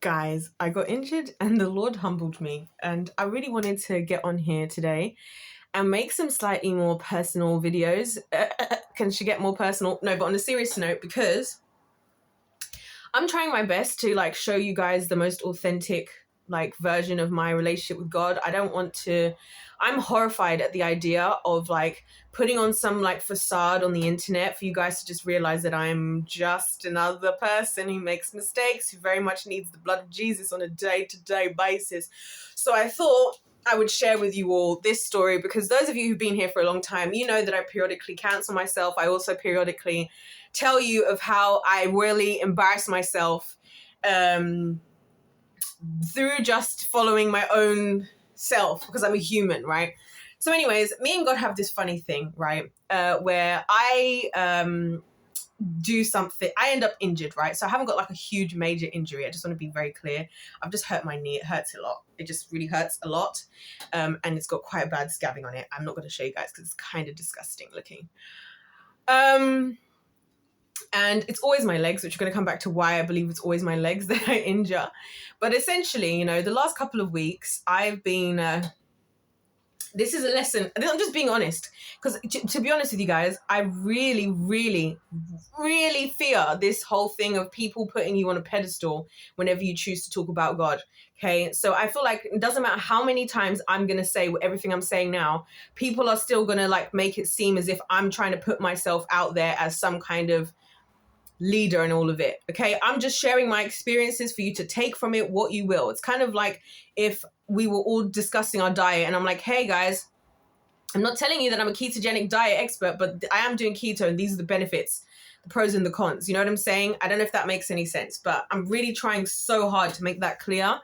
Guys, I got injured and the Lord humbled me. And I really wanted to get on here today and make some slightly more personal videos. Can she get more personal? No, but on a serious note, because I'm trying my best to show you guys the most authentic version of my relationship with God. I'm horrified at the idea of putting on some facade on the internet for you guys to just realize that I'm just another person who makes mistakes, who very much needs the blood of Jesus on a day-to-day basis. So I thought I would share with you all this story, because those of you who've been here for a long time, you know that I periodically cancel myself. I also periodically tell you of how I really embarrass myself through just following my own self, because I'm a human, right? So anyways, me and God have this funny thing, right? Where I do something, I end up injured, right? So I haven't got a huge major injury. I just want to be very clear. I've just hurt my knee. It hurts a lot. It just really hurts a lot. And it's got quite a bad scabbing on it. I'm not going to show you guys because it's kind of disgusting looking. And it's always my legs, which are going to come back to why I believe it's always my legs that I injure. But essentially, the last couple of weeks, I've been... this is a lesson. I'm just being honest. Because to be honest with you guys, I really, really, really fear this whole thing of people putting you on a pedestal whenever you choose to talk about God. Okay, so I feel like it doesn't matter how many times I'm going to say everything I'm saying now, people are still going to make it seem as if I'm trying to put myself out there as some kind of leader and all of it. Okay, I'm just sharing my experiences for you to take from it what you will. It's kind of like if we were all discussing our diet and I'm like, hey guys, I'm not telling you that I'm a ketogenic diet expert, but I am doing keto and these are the benefits, the pros and the cons. You know what I'm saying? I don't know if that makes any sense, but I'm really trying so hard to make that clear,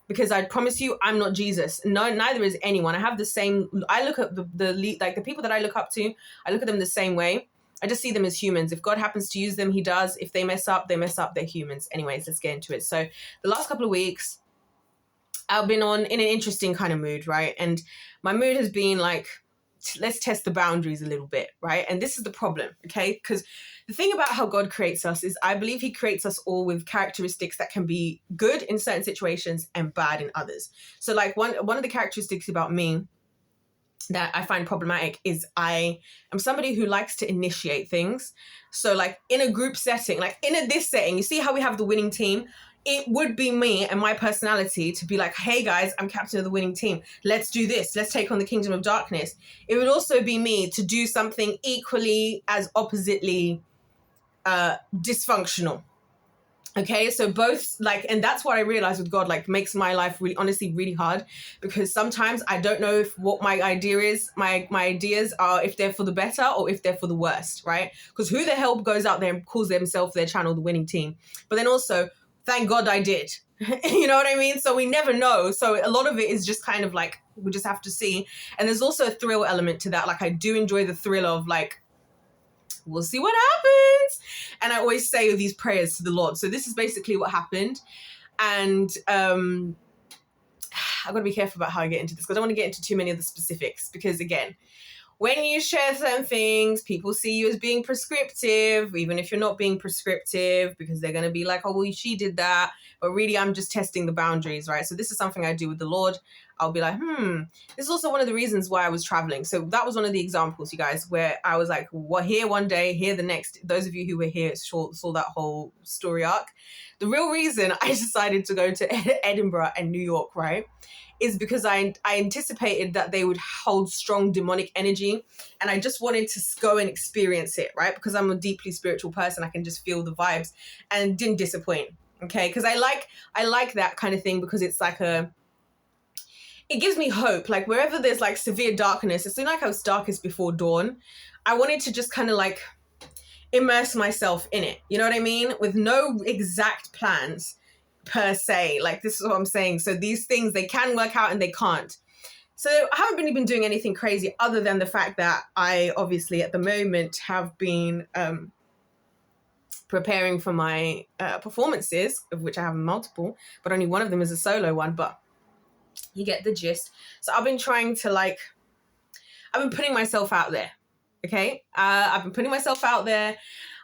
because I promise you, I'm not Jesus. No, neither is anyone. I have the same, I look at the people that I look up to, I look at them the same way. I just see them as humans. If God happens to use them, he does. If they mess up, they mess up. They're humans. Anyways, let's get into it. So the last couple of weeks, I've been in an interesting kind of mood, right? And my mood has been let's test the boundaries a little bit, right? And this is the problem, okay? Because the thing about how God creates us is I believe he creates us all with characteristics that can be good in certain situations and bad in others. So one of the characteristics about me that I find problematic is I am somebody who likes to initiate things. So in a group setting, this setting, you see how we have the winning team? It would be me and my personality to be like, hey guys, I'm captain of the winning team. Let's do this. Let's take on the kingdom of darkness. It would also be me to do something equally as oppositely dysfunctional. Okay, so both and that's what I realized with God, makes my life really, honestly, really hard, because sometimes I don't know if what my idea is, my ideas are, if they're for the better or if they're for the worst, right? Because who the hell goes out there and calls themselves their channel the winning team? But then also, thank God I did. You know what I mean? So we never know. So a lot of it is just kind of we just have to see. And there's also a thrill element to that. I do enjoy the thrill of we'll see what happens. And I always say these prayers to the Lord. So this is basically what happened. And I've got to be careful about how I get into this, because I don't want to get into too many of the specifics, because again, when you share certain things, people see you as being prescriptive, even if you're not being prescriptive, because they're going to be like, oh, well, she did that. But really, I'm just testing the boundaries, right? So this is something I do with the Lord. I'll be like, this is also one of the reasons why I was traveling. So that was one of the examples, you guys, where I was like, well, here one day, here the next. Those of you who were here saw that whole story arc. The real reason I decided to go to Edinburgh and New York, right, is because I anticipated that they would hold strong demonic energy, and I just wanted to go and experience it, right? Because I'm a deeply spiritual person, I can just feel the vibes, and didn't disappoint, okay? Because I like that kind of thing, because it's it gives me hope. Wherever there's severe darkness, it's like I was darkest before dawn. I wanted to just kind of immerse myself in it, you know what I mean? With no exact plans per se. This is what I'm saying. So these things, they can work out and they can't. So I haven't really been doing anything crazy, other than the fact that I obviously at the moment have been preparing for my performances, of which I have multiple, but only one of them is a solo one, but you get the gist. So I've been trying to I've been putting myself out there. Okay. I've been putting myself out there.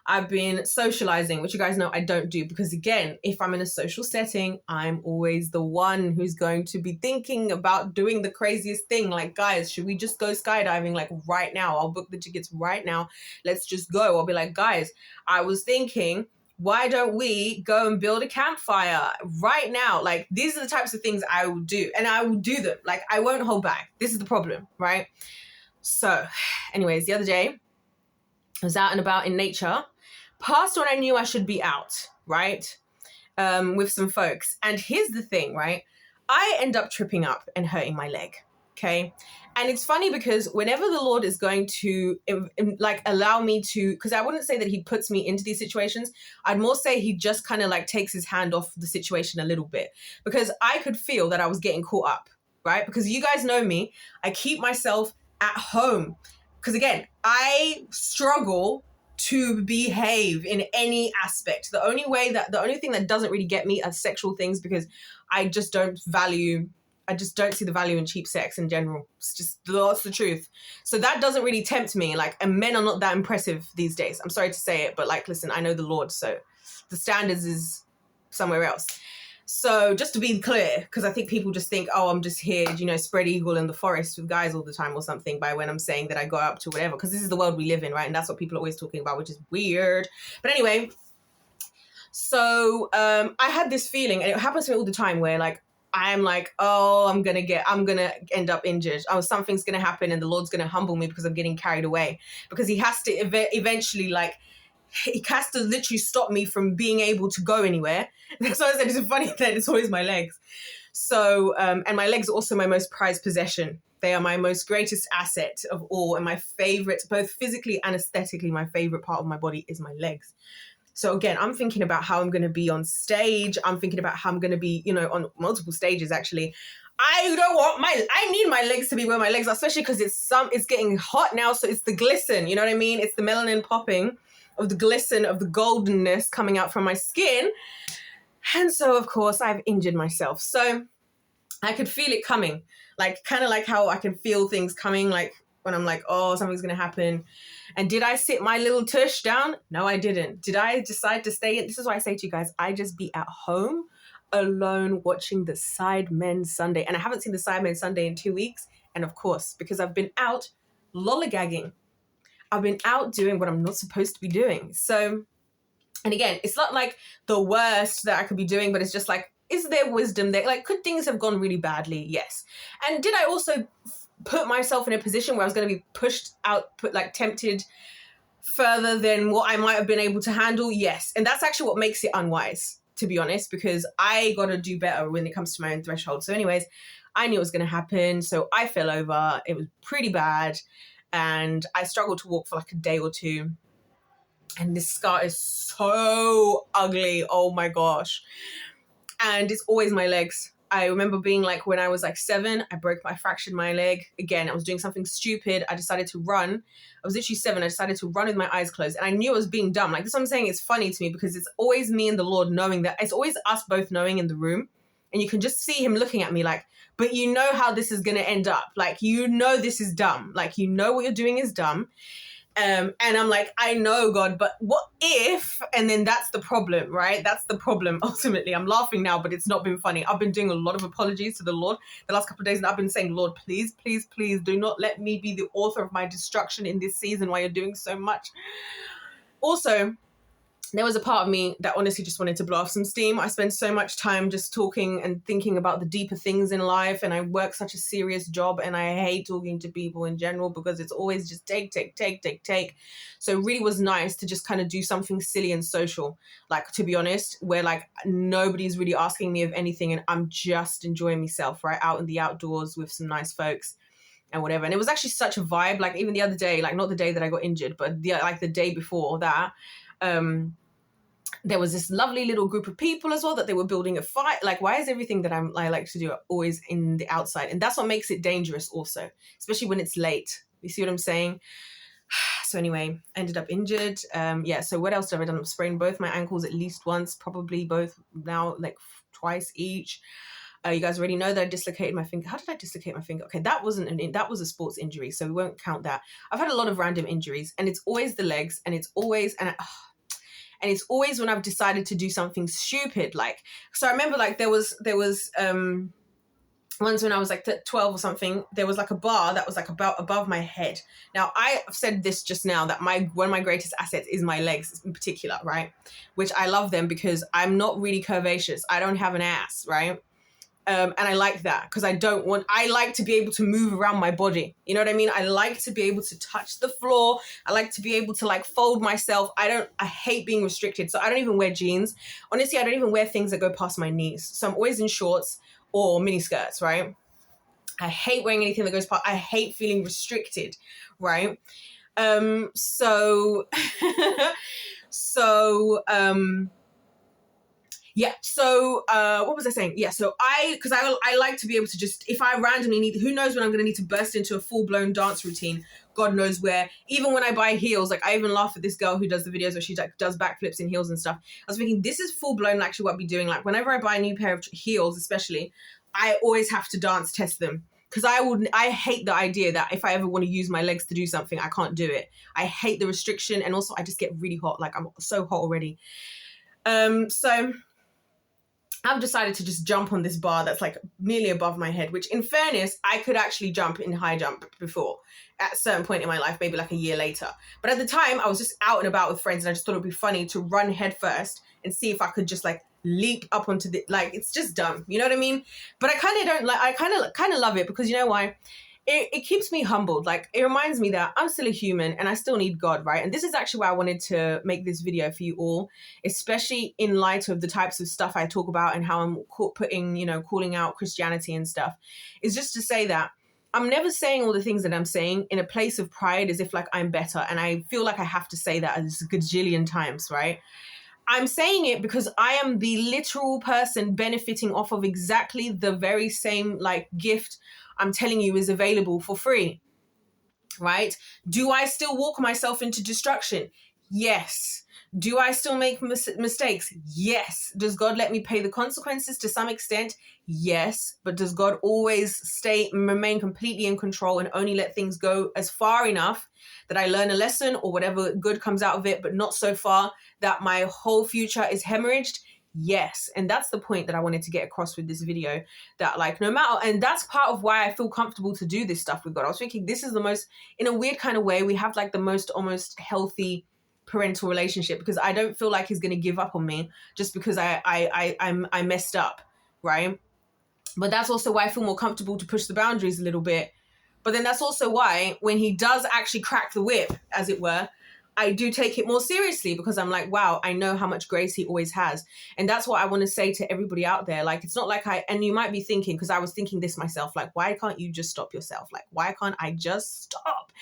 I've been socializing, which you guys know I don't do, because again, if I'm in a social setting, I'm always the one who's going to be thinking about doing the craziest thing. Like, guys, should we just go skydiving like right now? I'll book the tickets right now. Let's just go. I'll be like, guys, I was thinking, why don't we go and build a campfire right now? Like, these are the types of things I will do, and I will do them. Like, I won't hold back. This is the problem, right? So anyways, the other day I was out and about in nature, past when I knew I should be out, right? With some folks. And here's the thing, right? I end up tripping up and hurting my leg. Okay. And it's funny because whenever the Lord is going to like allow me to, because I wouldn't say that he puts me into these situations. I'd more say he just kind of like takes his hand off the situation a little bit, because I could feel that I was getting caught up, right? Because you guys know me, I keep myself at home. Because again, I struggle to behave in any aspect. The only thing that doesn't really get me are sexual things, because I just don't see the value in cheap sex in general. It's just, that's the truth. So that doesn't really tempt me. Like, and men are not that impressive these days. I'm sorry to say it, but like, listen, I know the Lord, so the standards is somewhere else. So just to be clear, because I think people just think, oh, I'm just here, spread eagle in the forest with guys all the time or something, by when I'm saying that I go up to whatever, because this is the world we live in, right? And that's what people are always talking about, which is weird. But anyway, so I had this feeling, and it happens to me all the time, where like, I'm like, oh, I'm going to end up injured. Oh, something's going to happen and the Lord's going to humble me because I'm getting carried away. Because he has to eventually, like, he has to literally stop me from being able to go anywhere. That's why I said it's funny that it's always my legs. So, and my legs are also my most prized possession. They are my most greatest asset of all. And my favorite, both physically and aesthetically, my favorite part of my body is my legs. So again, I'm thinking about how I'm going to be on stage. I'm thinking about how I'm going to be, on multiple stages, actually. I need my legs to be where my legs are, especially because it's getting hot now. So it's the glisten, you know what I mean? It's the melanin popping of the glisten of the goldenness coming out from my skin. And so, of course, I've injured myself. So I could feel it coming, like kind of like how I can feel things coming, like when I'm like, oh, something's going to happen. And did I sit my little tush down? No, I didn't. Did I decide to stay? This is why I say to you guys, I just be at home alone watching the Sidemen Sunday. And I haven't seen the Sidemen Sunday in 2 weeks. And of course, because I've been out lollygagging. I've been out doing what I'm not supposed to be doing. So, and again, it's not like the worst that I could be doing, but it's just like, is there wisdom there? Like, could things have gone really badly? Yes. And did I also put myself in a position where I was going to be tempted further than what I might have been able to handle? Yes. And that's actually what makes it unwise, to be honest, because I got to do better when it comes to my own threshold. So anyways, I knew it was going to happen. So I fell over. It was pretty bad. And I struggled to walk for like a day or two. And this scar is so ugly. Oh my gosh. And it's always my legs. I remember being like, when I was like 7, I fractured my leg. Again, I was doing something stupid. I decided to run. I was literally 7. I decided to run with my eyes closed. And I knew I was being dumb. Like, this is what I'm saying. It's funny to me because it's always me and the Lord knowing that. It's always us both knowing in the room. And you can just see him looking at me like, but you know how this is going to end up. Like, you know this is dumb. Like, you know what you're doing is dumb. And I'm like, I know, God, but what if? And then that's the problem, right? That's the problem. Ultimately, I'm laughing now, but it's not been funny. I've been doing a lot of apologies to the Lord the last couple of days, and I've been saying, Lord, please, please, please do not let me be the author of my destruction in this season while you're doing so much. Also, there was a part of me that honestly just wanted to blow off some steam. I spend so much time just talking and thinking about the deeper things in life, and I work such a serious job, and I hate talking to people in general because it's always just take. So it really was nice to just kind of do something silly and social, like, to be honest, where like nobody's really asking me of anything and I'm just enjoying myself, right, out in the outdoors with some nice folks and whatever. And it was actually such a vibe. Like, even the other day, like not the day that I got injured, but the day before that, there was this lovely little group of people as well that they were building a fire. Like, why is everything that I like to do always in the outside? And that's what makes it dangerous also, especially when it's late. You see what I'm saying? So anyway, ended up injured. So what else have I done? I've sprained both my ankles at least once, probably both now, like twice each. You guys already know that I dislocated my finger. How did I dislocate my finger? Okay, that was a sports injury, so we won't count that. I've had a lot of random injuries, and it's always the legs, and it's always, And it's always when I've decided to do something stupid. Like, so I remember like there was once when I was like 12 or something, there was like a bar that was like about above my head. Now, I've said this just now, that one of my greatest assets is my legs in particular, right? Which I love them because I'm not really curvaceous. I don't have an ass, right? And I like that because I like to be able to move around my body. You know what I mean? I like to be able to touch the floor. I like to be able to like fold myself. I hate being restricted. So I don't even wear jeans. Honestly, I don't even wear things that go past my knees. So I'm always in shorts or mini skirts, right? I hate wearing anything that goes past. I hate feeling restricted, right? So yeah. So what was I saying? Yeah. So because I like to be able to just, if I randomly need, who knows when I'm going to need to burst into a full blown dance routine. God knows where. Even when I buy heels, like I even laugh at this girl who does the videos where she like does backflips in heels and stuff. I was thinking this is full blown actually what I'd be doing. Like whenever I buy a new pair of heels, especially, I always have to dance test them. Because I hate the idea that if I ever want to use my legs to do something, I can't do it. I hate the restriction, and also I just get really hot. Like I'm so hot already. So I've decided to just jump on this bar that's like nearly above my head, which in fairness, I could actually jump in high jump before at a certain point in my life, maybe like a year later. But at the time I was just out and about with friends and I just thought it'd be funny to run head first and see if I could just like leap up onto the, like, it's just dumb. You know what I mean? But I kind of don't like, I kind of love it because you know why? It keeps me humbled. Like it reminds me that I'm still a human and I still need God, right? And this is actually why I wanted to make this video for you all, especially in light of the types of stuff I talk about and how I'm calling out Christianity and stuff, is just to say that I'm never saying all the things that I'm saying in a place of pride as if like I'm better. And I feel like I have to say that a gajillion times, right? I'm saying it because I am the literal person benefiting off of exactly the very same like gift I'm telling you is available for free, right? Do I still walk myself into destruction? Yes. Do I still make mistakes? Yes. Does God let me pay the consequences to some extent? Yes. But does God always remain completely in control and only let things go as far enough that I learn a lesson or whatever good comes out of it, but not so far that my whole future is hemorrhaged? Yes. And that's the point that I wanted to get across with this video, that like no matter, and that's part of why I feel comfortable to do this stuff with God. I was thinking this is the most, in a weird kind of way, we have like the most almost healthy parental relationship because I don't feel like he's going to give up on me just because I messed up, right? But that's also why I feel more comfortable to push the boundaries a little bit. But then that's also why when he does actually crack the whip, as it were, I do take it more seriously because I'm like, wow, I know how much grace he always has. And that's what I want to say to everybody out there. Like, it's not like and you might be thinking, because I was thinking this myself, like, why can't you just stop yourself? Like, why can't I just stop?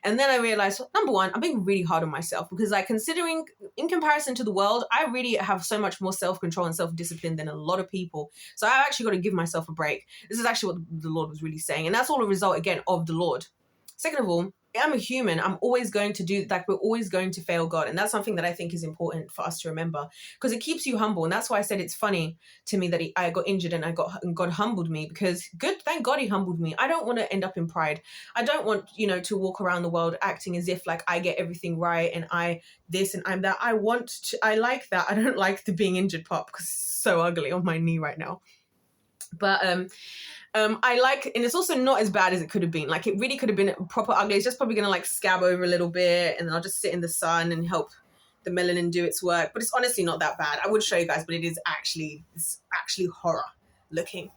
And then I realized, number one, I'm being really hard on myself because like considering in comparison to the world, I really have so much more self-control and self-discipline than a lot of people. So I've actually got to give myself a break. This is actually what the Lord was really saying. And that's all a result, again, of the Lord. Second of all, I'm a human. I'm always going to do, like, we're always going to fail God. And that's something that I think is important for us to remember because it keeps you humble. And that's why I said it's funny to me that I got injured and God humbled me because thank God he humbled me. I don't want to end up in pride. I don't want, to walk around the world acting as if like I get everything right and I this and I'm that. I like that. I don't like the being injured part because it's so ugly on my knee right now. But, I like, and it's also not as bad as it could have been. Like it really could have been proper ugly. It's just probably going to like scab over a little bit and then I'll just sit in the sun and help the melanin do its work. But it's honestly not that bad. I would show you guys, but it's actually horror looking.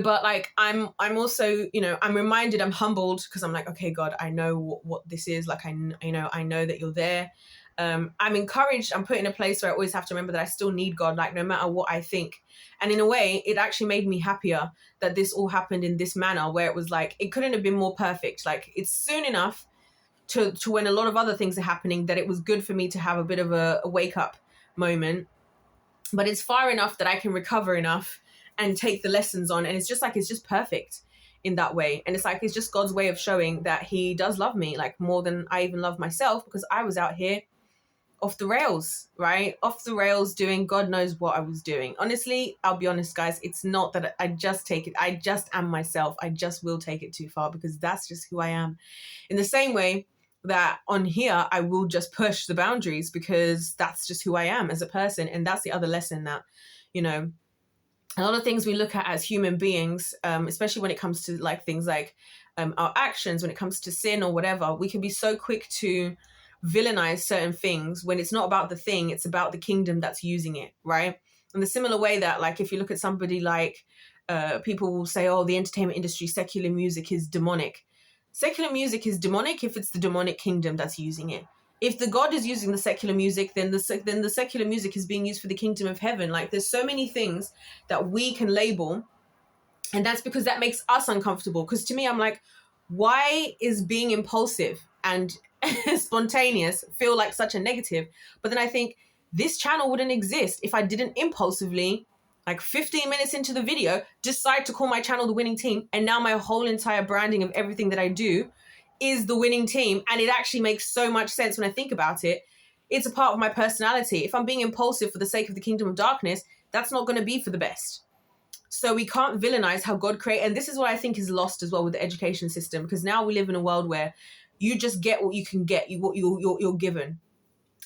But like I'm also, I'm reminded, I'm humbled because I'm like, okay, God, I know what this is. Like, I know that you're there. I'm encouraged. I'm put in a place where I always have to remember that I still need God, like no matter what I think. And in a way, it actually made me happier that this all happened in this manner where it was like, it couldn't have been more perfect. Like it's soon enough to when a lot of other things are happening that it was good for me to have a bit of a wake up moment. But it's far enough that I can recover enough and take the lessons on. And it's just perfect in that way. And it's just God's way of showing that he does love me, like more than I even love myself, because I was out here off the rails, right? Off the rails doing God knows what I was doing. Honestly, I'll be honest, guys, it's not that I just take it. I just am myself. I just will take it too far because that's just who I am. In the same way that on here I will just push the boundaries because that's just who I am as a person. And that's the other lesson that, you know, a lot of things we look at as human beings, especially when it comes to like things like our actions, when it comes to sin or whatever, we can be so quick to villainize certain things when it's not about the thing, it's about the kingdom that's using it, right? In the similar way that, like, if you look at somebody like people will say, oh, the entertainment industry, secular music is demonic. Secular music is demonic if it's the demonic kingdom that's using it. If the God is using the secular music, then the secular music is being used for the kingdom of heaven. Like, there's so many things that we can label, and that's because that makes us uncomfortable. Because to me, I'm like, why is being impulsive and spontaneous feel like such a negative? But then I think this channel wouldn't exist if I didn't impulsively, like 15 minutes into the video, decide to call my channel The Winning Team. And now my whole entire branding of everything that I do is The Winning Team. And it actually makes so much sense when I think about it. It's a part of my personality. If I'm being impulsive for the sake of the kingdom of darkness, that's not going to be for the best. So we can't villainize how God created. And this is what I think is lost as well with the education system, because now we live in a world where you just get what you can get, what you're given.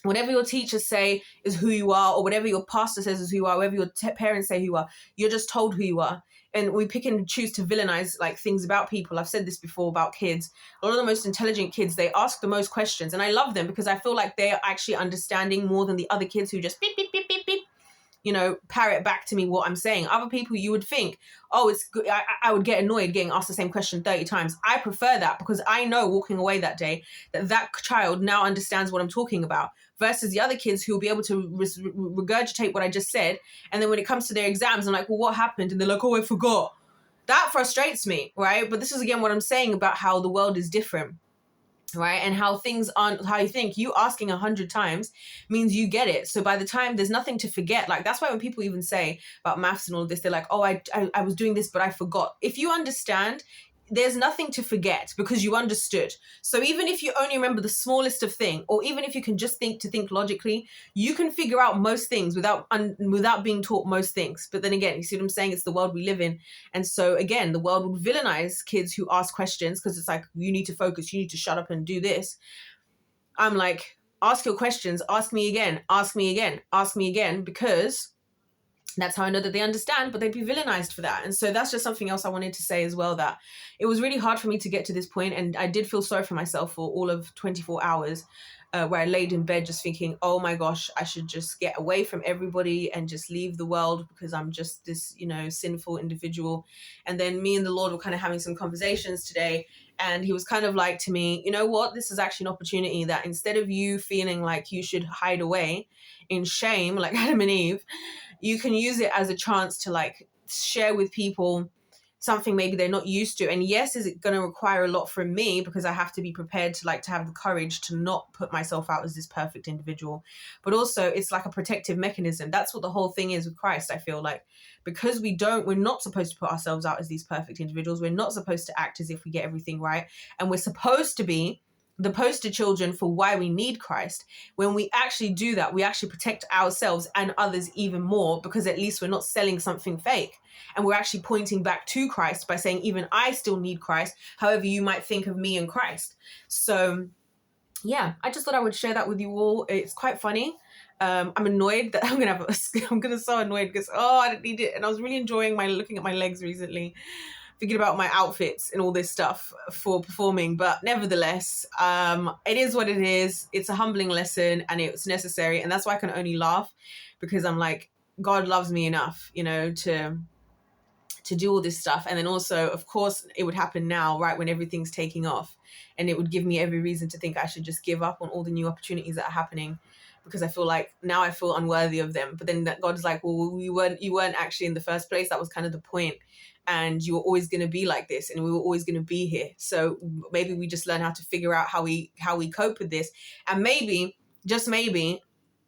Whatever your teachers say is who you are, or whatever your pastor says is who you are, whatever your parents say who you are, you're just told who you are. And we pick and choose to villainize like things about people. I've said this before about kids. A lot of the most intelligent kids, they ask the most questions. And I love them because I feel like they are actually understanding more than the other kids who just beep, beep, beep, beep, beep, you know, parrot back to me what I'm saying. Other people, you would think, oh, it's good. I would get annoyed getting asked the same question 30 times. I prefer that because I know walking away that day that child now understands what I'm talking about, versus the other kids who will be able to regurgitate what I just said. And then when it comes to their exams, I'm like, well, what happened? And they're like, oh, I forgot. That frustrates me, right? But this is, again, what I'm saying about how the world is different, right? And how things aren't how you think. You asking 100 times means you get it. So by the time, there's nothing to forget. Like, that's why when people even say about maths and all this, they're like, oh, I was doing this, but I forgot. If you understand, there's nothing to forget because you understood. So even if you only remember the smallest of thing, or even if you can just think logically, you can figure out most things without being taught most things. But then again, you see what I'm saying? It's the world we live in. And so again, the world would villainize kids who ask questions because it's like, you need to focus, you need to shut up and do this. I'm like, ask your questions, ask me again, ask me again, ask me again, because that's how I know that they understand, but they'd be villainized for that. And so that's just something else I wanted to say as well, that it was really hard for me to get to this point. And I did feel sorry for myself for all of 24 hours where I laid in bed just thinking, oh my gosh, I should just get away from everybody and just leave the world because I'm just this, you know, sinful individual. And then me and the Lord were kind of having some conversations today. And he was kind of like to me, you know what, this is actually an opportunity that instead of you feeling like you should hide away in shame, like Adam and Eve, you can use it as a chance to like share with people something maybe they're not used to. And yes, is it going to require a lot from me because I have to be prepared to like to have the courage to not put myself out as this perfect individual. But also it's like a protective mechanism. That's what the whole thing is with Christ. I feel like because we're not supposed to put ourselves out as these perfect individuals. We're not supposed to act as if we get everything right. And we're supposed to be the poster children for why we need Christ. When we actually do that, we actually protect ourselves and others even more, because at least we're not selling something fake. And we're actually pointing back to Christ by saying, even I still need Christ, however you might think of me and Christ. So yeah, I just thought I would share that with you all. It's quite funny. I'm annoyed that I'm gonna so annoyed because, I didn't need it. And I was really enjoying looking at my legs recently, thinking about my outfits and all this stuff for performing. But nevertheless, it is what it is. It's a humbling lesson and it's necessary. And that's why I can only laugh, because I'm like, God loves me enough, you know, to do all this stuff. And then also, of course, it would happen now, right, when everything's taking off. And it would give me every reason to think I should just give up on all the new opportunities that are happening, because I feel like now I feel unworthy of them. But then that God's like, well, you weren't actually in the first place. That was kind of the point. And you were always going to be like this, and we were always going to be here. So maybe we just learn how to figure out how we cope with this. And maybe, just maybe,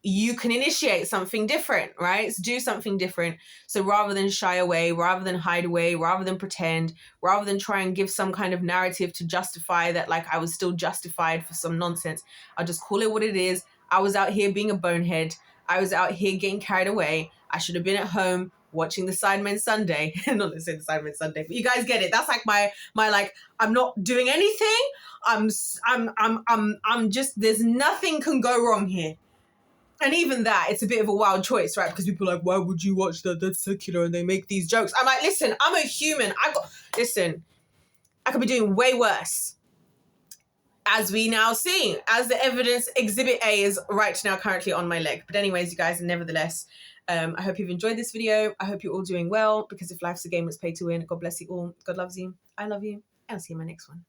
you can initiate something different, right? Do something different. So rather than shy away, rather than hide away, rather than pretend, rather than try and give some kind of narrative to justify that, like I was still justified for some nonsense, I'll just call it what it is. I was out here being a bonehead. I was out here getting carried away. I should have been at home watching the Sidemen Sunday. Not necessarily the Sidemen Sunday, but you guys get it. That's like my like, I'm not doing anything. I'm just, there's nothing can go wrong here. And even that, it's a bit of a wild choice, right? Because people are like, why would you watch that? That's secular, and they make these jokes. I'm like, listen, I'm a human. Listen, I could be doing way worse. As we now see, as the evidence, Exhibit A is right now currently on my leg. But anyways, you guys, nevertheless, I hope you've enjoyed this video. I hope you're all doing well, because if life's a game, it's pay to win. God bless you all. God loves you. I love you. And I'll see you in my next one.